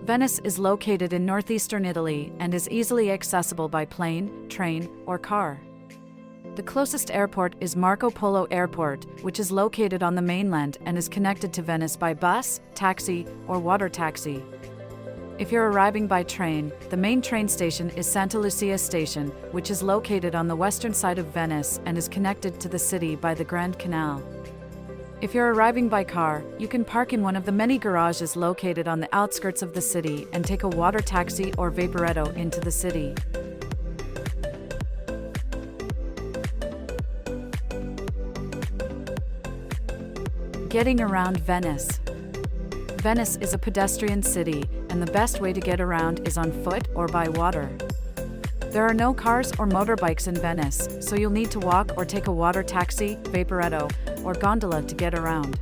Venice is located in northeastern Italy and is easily accessible by plane, train, or car. The closest airport is Marco Polo Airport, which is located on the mainland and is connected to Venice by bus, taxi, or water taxi. If you're arriving by train, the main train station is Santa Lucia Station, which is located on the western side of Venice and is connected to the city by the Grand Canal. If you're arriving by car, you can park in one of the many garages located on the outskirts of the city and take a water taxi or vaporetto into the city. Getting around Venice. Venice is a pedestrian city, and the best way to get around is on foot or by water. There are no cars or motorbikes in Venice, so you'll need to walk or take a water taxi, vaporetto, or gondola to get around.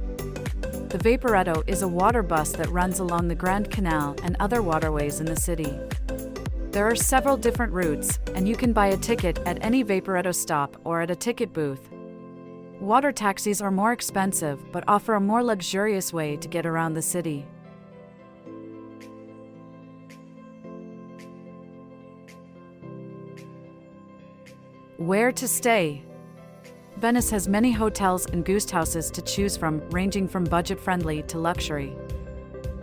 The vaporetto is a water bus that runs along the Grand Canal and other waterways in the city. There are several different routes, and you can buy a ticket at any vaporetto stop or at a ticket booth. Water taxis are more expensive but offer a more luxurious way to get around the city. Where to stay? Venice has many hotels and guest houses to choose from, ranging from budget-friendly to luxury.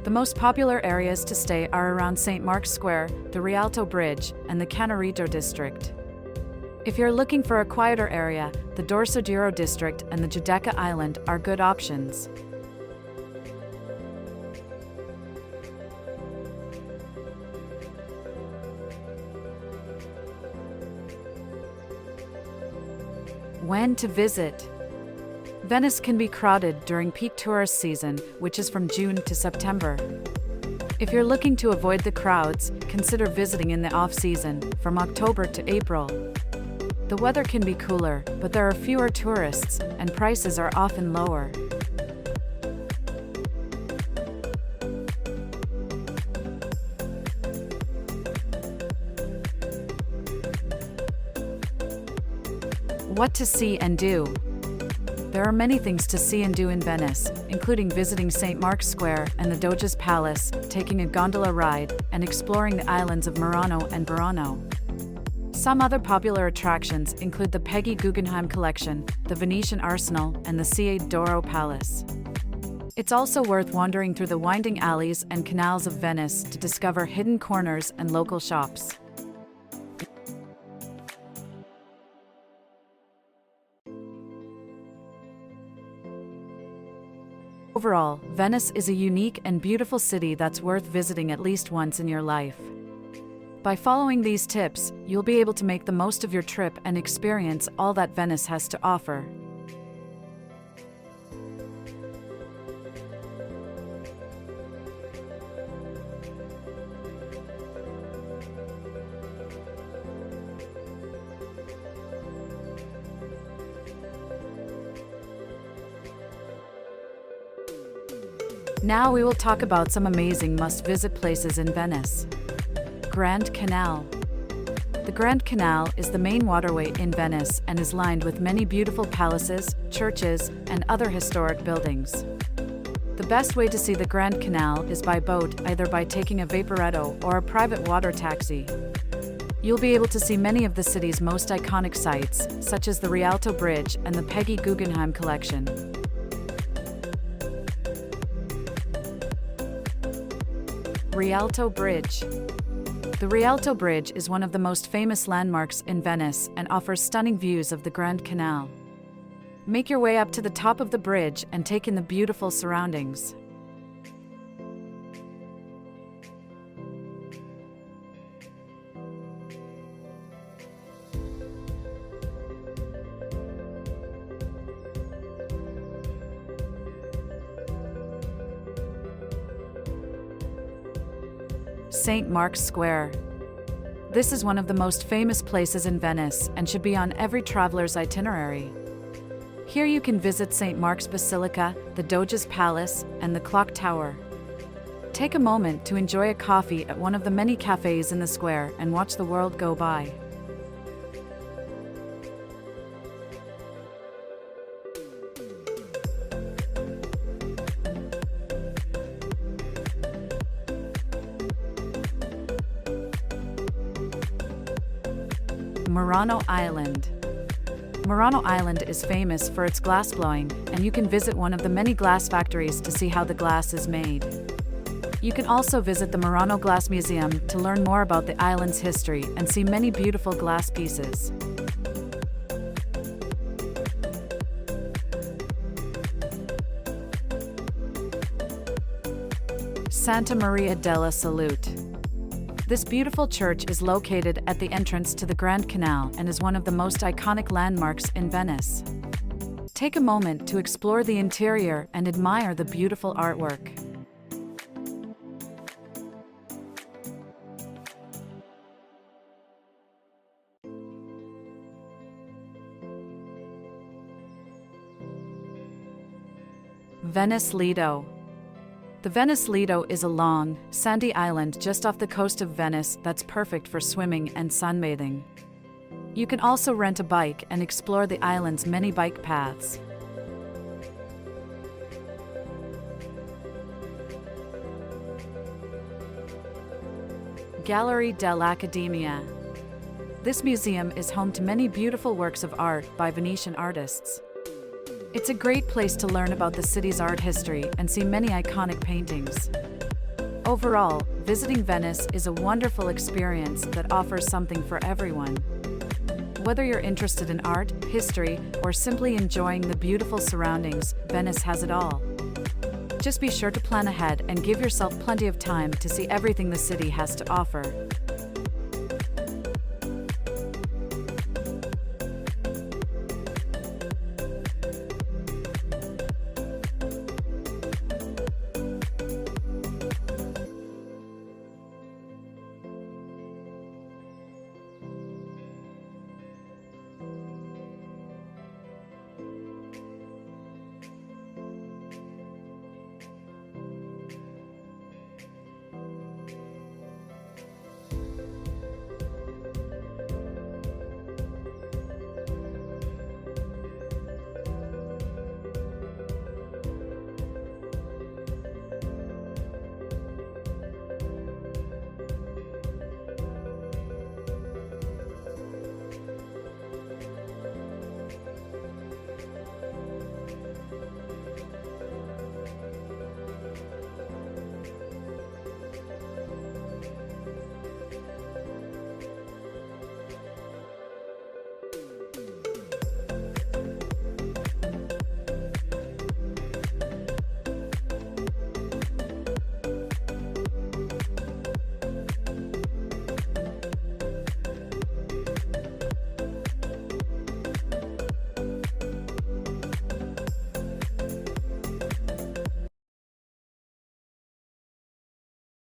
The most popular areas to stay are around St. Mark's Square, the Rialto Bridge, and the Cannereto district. If you're looking for a quieter area, the Dorsoduro district and the Giudecca Island are good options. When to visit? Venice can be crowded during peak tourist season, which is from June to September. If you're looking to avoid the crowds, consider visiting in the off-season, from October to April. The weather can be cooler, but there are fewer tourists, and prices are often lower. What to see and do? There are many things to see and do in Venice, including visiting St. Mark's Square and the Doge's Palace, taking a gondola ride, and exploring the islands of Murano and Burano. Some other popular attractions include the Peggy Guggenheim Collection, the Venetian Arsenal, and the Cia d'Oro Palace. It's also worth wandering through the winding alleys and canals of Venice to discover hidden corners and local shops. Overall, Venice is a unique and beautiful city that's worth visiting at least once in your life. By following these tips, you'll be able to make the most of your trip and experience all that Venice has to offer. Now we will talk about some amazing must-visit places in Venice. Grand Canal. The Grand Canal is the main waterway in Venice and is lined with many beautiful palaces, churches, and other historic buildings. The best way to see the Grand Canal is by boat, either by taking a vaporetto or a private water taxi. You'll be able to see many of the city's most iconic sites, such as the Rialto Bridge and the Peggy Guggenheim Collection. Rialto Bridge. The Rialto Bridge is one of the most famous landmarks in Venice and offers stunning views of the Grand Canal. Make your way up to the top of the bridge and take in the beautiful surroundings. St. Mark's Square. This is one of the most famous places in Venice and should be on every traveler's itinerary. Here you can visit St. Mark's Basilica, the Doge's Palace, and the Clock Tower. Take a moment to enjoy a coffee at one of the many cafes in the square and watch the world go by. Murano Island. Murano Island is famous for its glass blowing, and you can visit one of the many glass factories to see how the glass is made. You can also visit the Murano Glass Museum to learn more about the island's history and see many beautiful glass pieces. Santa Maria della Salute. This beautiful church is located at the entrance to the Grand Canal and is one of the most iconic landmarks in Venice. Take a moment to explore the interior and admire the beautiful artwork. Venice-Lido. The Venice-Lido is a long, sandy island just off the coast of Venice that's perfect for swimming and sunbathing. You can also rent a bike and explore the island's many bike paths. Gallery dell'Accademia. This museum is home to many beautiful works of art by Venetian artists. It's a great place to learn about the city's art history and see many iconic paintings. Overall, visiting Venice is a wonderful experience that offers something for everyone. Whether you're interested in art, history, or simply enjoying the beautiful surroundings, Venice has it all. Just be sure to plan ahead and give yourself plenty of time to see everything the city has to offer.